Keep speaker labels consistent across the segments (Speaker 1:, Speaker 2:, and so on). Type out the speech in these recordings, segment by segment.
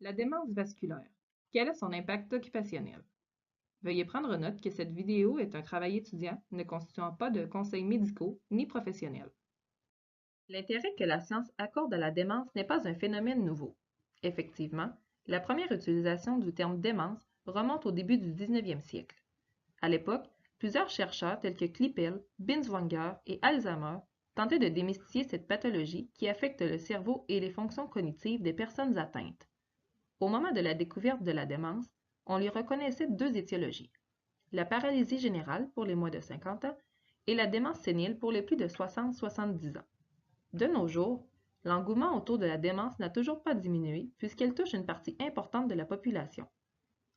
Speaker 1: La démence vasculaire. Quel est son impact occupationnel? Veuillez prendre note que cette vidéo est un travail étudiant ne constituant pas de conseils médicaux ni professionnels. L'intérêt que la science accorde à la démence n'est pas un phénomène nouveau. Effectivement, la première utilisation du terme démence remonte au début du 19e siècle. À l'époque, plusieurs chercheurs tels que Klippel, Binswanger et Alzheimer tentaient de démystifier cette pathologie qui affecte le cerveau et les fonctions cognitives des personnes atteintes. Au moment de la découverte de la démence, on lui reconnaissait deux étiologies, la paralysie générale pour les moins de 50 ans et la démence sénile pour les plus de 60-70 ans. De nos jours, l'engouement autour de la démence n'a toujours pas diminué puisqu'elle touche une partie importante de la population.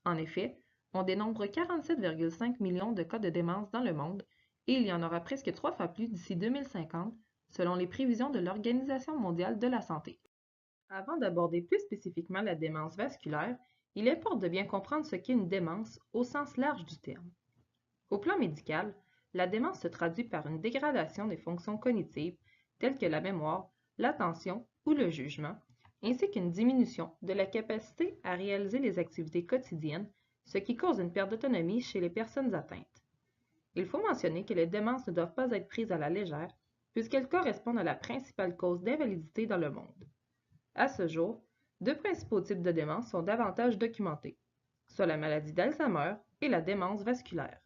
Speaker 1: En effet, on dénombre 47,5 millions de cas de démence dans le monde et il y en aura presque 3 fois plus d'ici 2050 selon les prévisions de l'Organisation mondiale de la santé. Avant d'aborder plus spécifiquement la démence vasculaire, il importe de bien comprendre ce qu'est une démence au sens large du terme. Au plan médical, la démence se traduit par une dégradation des fonctions cognitives telles que la mémoire, l'attention ou le jugement, ainsi qu'une diminution de la capacité à réaliser les activités quotidiennes, ce qui cause une perte d'autonomie chez les personnes atteintes. Il faut mentionner que les démences ne doivent pas être prises à la légère, puisqu'elles correspondent à la principale cause d'invalidité dans le monde. À ce jour, deux principaux types de démence sont davantage documentés, soit la maladie d'Alzheimer et la démence vasculaire.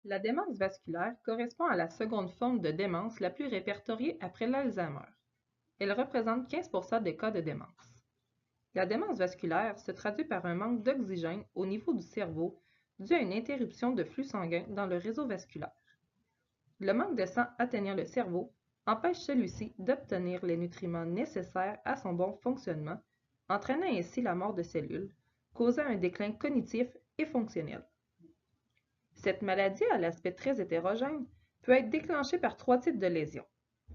Speaker 1: La démence vasculaire correspond à la seconde forme de démence la plus répertoriée après l'Alzheimer. Elle représente 15% des cas de démence. La démence vasculaire se traduit par un manque d'oxygène au niveau du cerveau dû à une interruption de flux sanguin dans le réseau vasculaire. Le manque de sang atteignant le cerveau empêche celui-ci d'obtenir les nutriments nécessaires à son bon fonctionnement, entraînant ainsi la mort de cellules, causant un déclin cognitif et fonctionnel. Cette maladie à l'aspect très hétérogène peut être déclenchée par trois types de lésions,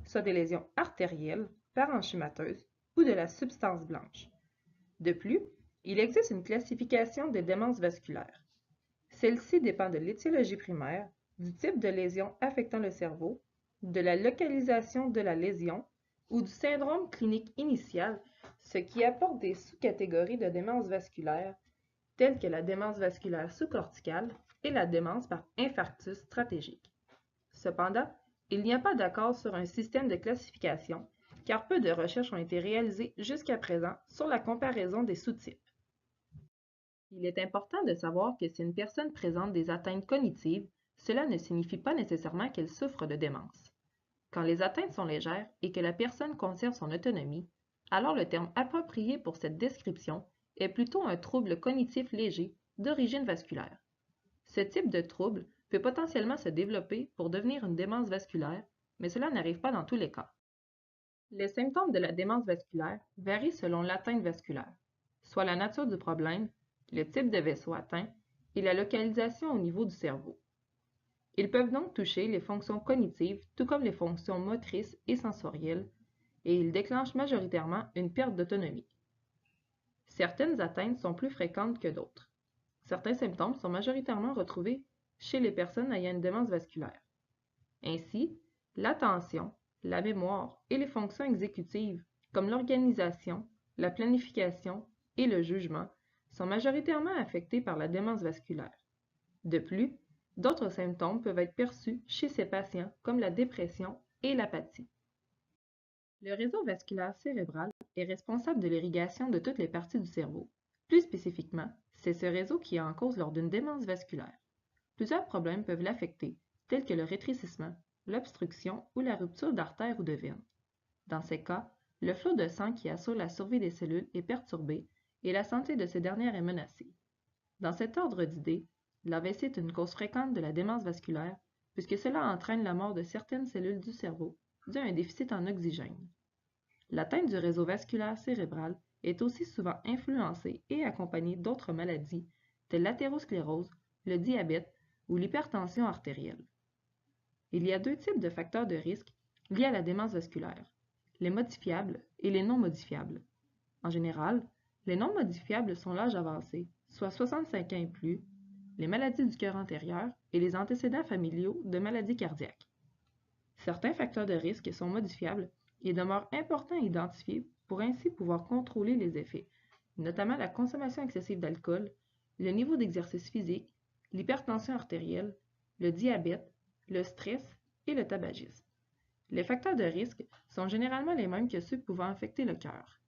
Speaker 1: soit des lésions artérielles, parenchymateuses ou de la substance blanche. De plus, il existe une classification des démences vasculaires. Celle-ci dépend de l'étiologie primaire, du type de lésion affectant le cerveau, de la localisation de la lésion ou du syndrome clinique initial, ce qui apporte des sous-catégories de démence vasculaire, telles que la démence vasculaire sous-corticale et la démence par infarctus stratégique. Cependant, il n'y a pas d'accord sur un système de classification, car peu de recherches ont été réalisées jusqu'à présent sur la comparaison des sous-types. Il est important de savoir que si une personne présente des atteintes cognitives, cela ne signifie pas nécessairement qu'elle souffre de démence. Quand les atteintes sont légères et que la personne conserve son autonomie, alors le terme approprié pour cette description est plutôt un trouble cognitif léger d'origine vasculaire. Ce type de trouble peut potentiellement se développer pour devenir une démence vasculaire, mais cela n'arrive pas dans tous les cas. Les symptômes de la démence vasculaire varient selon l'atteinte vasculaire, soit la nature du problème, le type de vaisseau atteint et la localisation au niveau du cerveau. Ils peuvent donc toucher les fonctions cognitives tout comme les fonctions motrices et sensorielles, et ils déclenchent majoritairement une perte d'autonomie. Certaines atteintes sont plus fréquentes que d'autres. Certains symptômes sont majoritairement retrouvés chez les personnes ayant une démence vasculaire. Ainsi, l'attention, la mémoire et les fonctions exécutives, comme l'organisation, la planification et le jugement, sont majoritairement affectés par la démence vasculaire. De plus, d'autres symptômes peuvent être perçus chez ces patients comme la dépression et l'apathie. Le réseau vasculaire cérébral est responsable de l'irrigation de toutes les parties du cerveau. Plus spécifiquement, c'est ce réseau qui est en cause lors d'une démence vasculaire. Plusieurs problèmes peuvent l'affecter, tels que le rétrécissement, l'obstruction ou la rupture d'artères ou de veines. Dans ces cas, le flot de sang qui assure la survie des cellules est perturbé et la santé de ces dernières est menacée. Dans cet ordre d'idées, l'AVC est une cause fréquente de la démence vasculaire puisque cela entraîne la mort de certaines cellules du cerveau dû à un déficit en oxygène. L'atteinte du réseau vasculaire cérébral est aussi souvent influencée et accompagnée d'autres maladies telles l'athérosclérose, le diabète ou l'hypertension artérielle. Il y a deux types de facteurs de risque liés à la démence vasculaire, les modifiables et les non modifiables. En général, les non modifiables sont l'âge avancé, soit 65 ans et plus, les maladies du cœur antérieur et les antécédents familiaux de maladies cardiaques. Certains facteurs de risque sont modifiables et demeurent importants à identifier pour ainsi pouvoir contrôler les effets, notamment la consommation excessive d'alcool, le niveau d'exercice physique, l'hypertension artérielle, le diabète, le stress et le tabagisme. Les facteurs de risque sont généralement les mêmes que ceux pouvant affecter le cœur.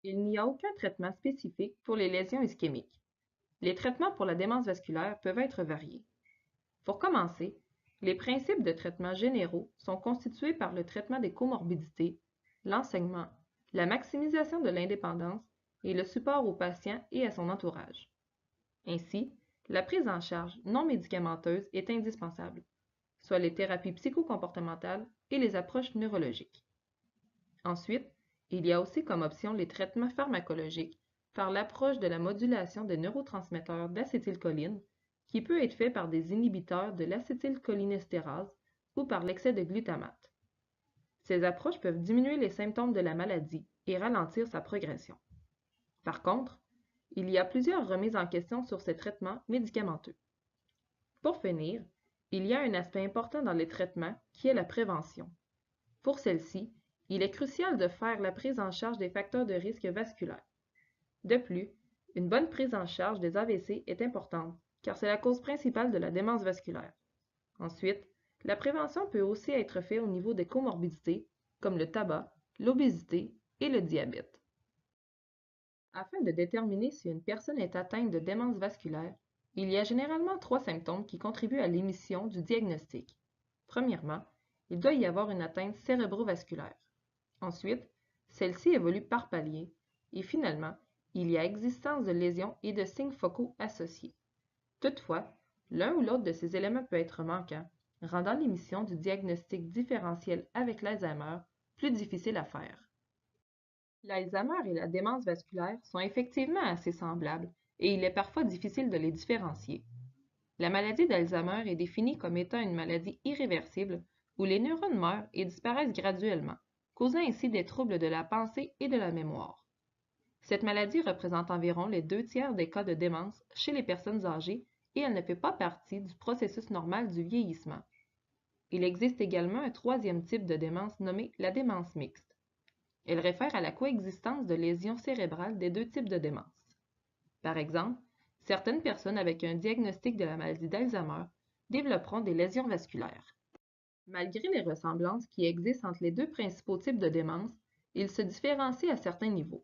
Speaker 1: Il n'y a aucun traitement spécifique pour les lésions ischémiques. Les traitements pour la démence vasculaire peuvent être variés. Pour commencer, les principes de traitement généraux sont constitués par le traitement des comorbidités, l'enseignement, la maximisation de l'indépendance et le support au patient et à son entourage. Ainsi, la prise en charge non médicamenteuse est indispensable, soit les thérapies psychocomportementales et les approches neurologiques. Ensuite, il y a aussi comme option les traitements pharmacologiques par l'approche de la modulation des neurotransmetteurs d'acétylcholine, qui peut être fait par des inhibiteurs de l'acétylcholinestérase ou par l'excès de glutamate. Ces approches peuvent diminuer les symptômes de la maladie et ralentir sa progression. Par contre, il y a plusieurs remises en question sur ces traitements médicamenteux. Pour finir, il y a un aspect important dans les traitements qui est la prévention. Pour celle-ci, il est crucial de faire la prise en charge des facteurs de risque vasculaires. De plus, une bonne prise en charge des AVC est importante car c'est la cause principale de la démence vasculaire. Ensuite, la prévention peut aussi être faite au niveau des comorbidités comme le tabac, l'obésité et le diabète. Afin de déterminer si une personne est atteinte de démence vasculaire, il y a généralement 3 symptômes qui contribuent à l'émission du diagnostic. Premièrement, il doit y avoir une atteinte cérébrovasculaire. Ensuite, celle-ci évolue par palier. Et finalement, il y a existence de lésions et de signes focaux associés. Toutefois, l'un ou l'autre de ces éléments peut être manquant, rendant l'émission du diagnostic différentiel avec l'Alzheimer plus difficile à faire. L'Alzheimer et la démence vasculaire sont effectivement assez semblables et il est parfois difficile de les différencier. La maladie d'Alzheimer est définie comme étant une maladie irréversible où les neurones meurent et disparaissent graduellement, causant ainsi des troubles de la pensée et de la mémoire. Cette maladie représente environ les 2/3 des cas de démence chez les personnes âgées et elle ne fait pas partie du processus normal du vieillissement. Il existe également un troisième type de démence nommé la démence mixte. Elle réfère à la coexistence de lésions cérébrales des deux types de démence. Par exemple, certaines personnes avec un diagnostic de la maladie d'Alzheimer développeront des lésions vasculaires. Malgré les ressemblances qui existent entre les deux principaux types de démence, ils se différencient à certains niveaux.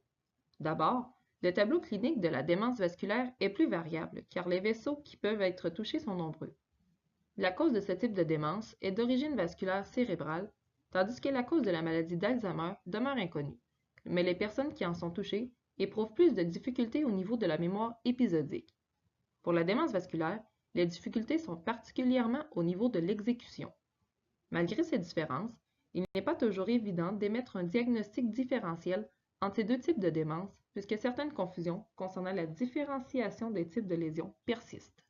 Speaker 1: D'abord, le tableau clinique de la démence vasculaire est plus variable car les vaisseaux qui peuvent être touchés sont nombreux. La cause de ce type de démence est d'origine vasculaire cérébrale, tandis que la cause de la maladie d'Alzheimer demeure inconnue, mais les personnes qui en sont touchées éprouvent plus de difficultés au niveau de la mémoire épisodique. Pour la démence vasculaire, les difficultés sont particulièrement au niveau de l'exécution. Malgré ces différences, il n'est pas toujours évident d'émettre un diagnostic différentiel entre ces deux types de démence, puisque certaines confusions concernant la différenciation des types de lésions persistent.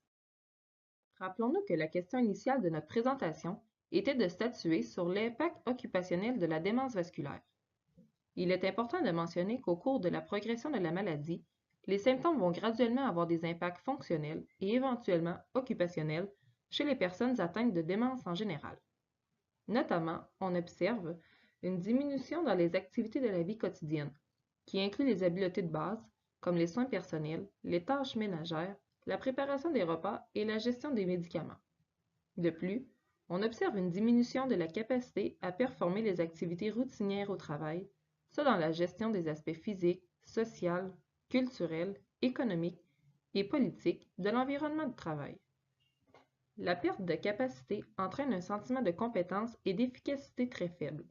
Speaker 1: Rappelons-nous que la question initiale de notre présentation était de statuer sur l'impact occupationnel de la démence vasculaire. Il est important de mentionner qu'au cours de la progression de la maladie, les symptômes vont graduellement avoir des impacts fonctionnels et éventuellement occupationnels chez les personnes atteintes de démence en général. Notamment, on observe une diminution dans les activités de la vie quotidienne, qui inclut les habiletés de base, comme les soins personnels, les tâches ménagères, la préparation des repas et la gestion des médicaments. De plus, on observe une diminution de la capacité à performer les activités routinières au travail, soit dans la gestion des aspects physiques, sociaux, culturels, économiques et politiques de l'environnement de travail. La perte de capacité entraîne un sentiment de compétence et d'efficacité très faible,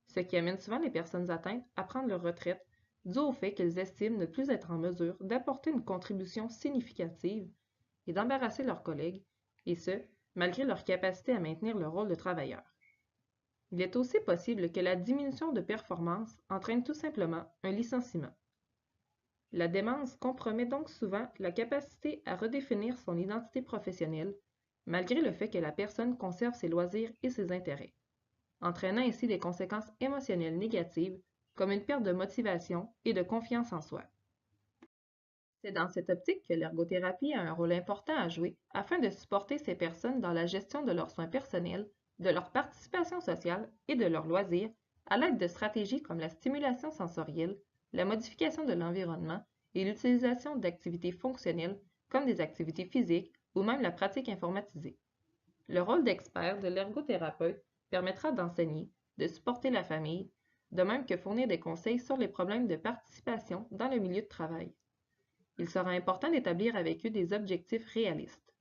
Speaker 1: ce qui amène souvent les personnes atteintes à prendre leur retraite dû au fait qu'elles estiment ne plus être en mesure d'apporter une contribution significative et d'embarrasser leurs collègues, et ce, malgré leur capacité à maintenir le rôle de travailleur. Il est aussi possible que la diminution de performance entraîne tout simplement un licenciement. La démence compromet donc souvent la capacité à redéfinir son identité professionnelle, malgré le fait que la personne conserve ses loisirs et ses intérêts, entraînant ainsi des conséquences émotionnelles négatives comme une perte de motivation et de confiance en soi. C'est dans cette optique que l'ergothérapie a un rôle important à jouer afin de supporter ces personnes dans la gestion de leurs soins personnels, de leur participation sociale et de leurs loisirs à l'aide de stratégies comme la stimulation sensorielle, la modification de l'environnement et l'utilisation d'activités fonctionnelles comme des activités physiques ou même la pratique informatisée. Le rôle d'expert de l'ergothérapeute permettra d'enseigner, de supporter la famille, de même que fournir des conseils sur les problèmes de participation dans le milieu de travail. Il sera important d'établir avec eux des objectifs réalistes.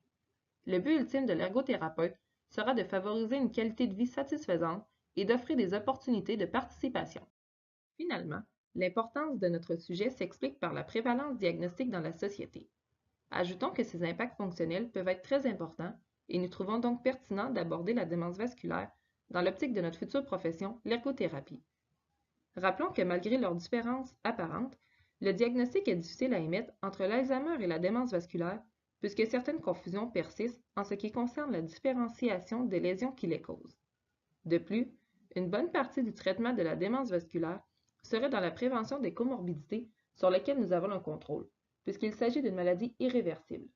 Speaker 1: Le but ultime de l'ergothérapeute sera de favoriser une qualité de vie satisfaisante et d'offrir des opportunités de participation. Finalement, l'importance de notre sujet s'explique par la prévalence diagnostique dans la société. Ajoutons que ces impacts fonctionnels peuvent être très importants et nous trouvons donc pertinent d'aborder la démence vasculaire dans l'optique de notre future profession, l'ergothérapie. Rappelons que malgré leurs différences apparentes, le diagnostic est difficile à émettre entre l'Alzheimer et la démence vasculaire, puisque certaines confusions persistent en ce qui concerne la différenciation des lésions qui les causent. De plus, une bonne partie du traitement de la démence vasculaire serait dans la prévention des comorbidités sur lesquelles nous avons un contrôle, puisqu'il s'agit d'une maladie irréversible.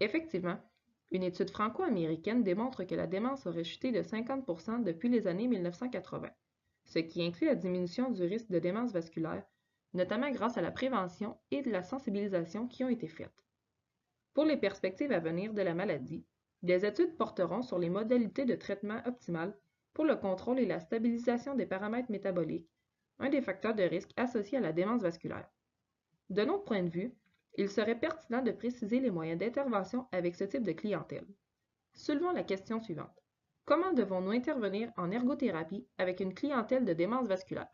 Speaker 1: Effectivement, une étude franco-américaine démontre que la démence aurait chuté de 50% depuis les années 1980, ce qui inclut la diminution du risque de démence vasculaire, notamment grâce à la prévention et de la sensibilisation qui ont été faites. Pour les perspectives à venir de la maladie, des études porteront sur les modalités de traitement optimales pour le contrôle et la stabilisation des paramètres métaboliques, un des facteurs de risque associés à la démence vasculaire. De notre point de vue, il serait pertinent de préciser les moyens d'intervention avec ce type de clientèle. Soulevons la question suivante. Comment devons-nous intervenir en ergothérapie avec une clientèle de démence vasculaire?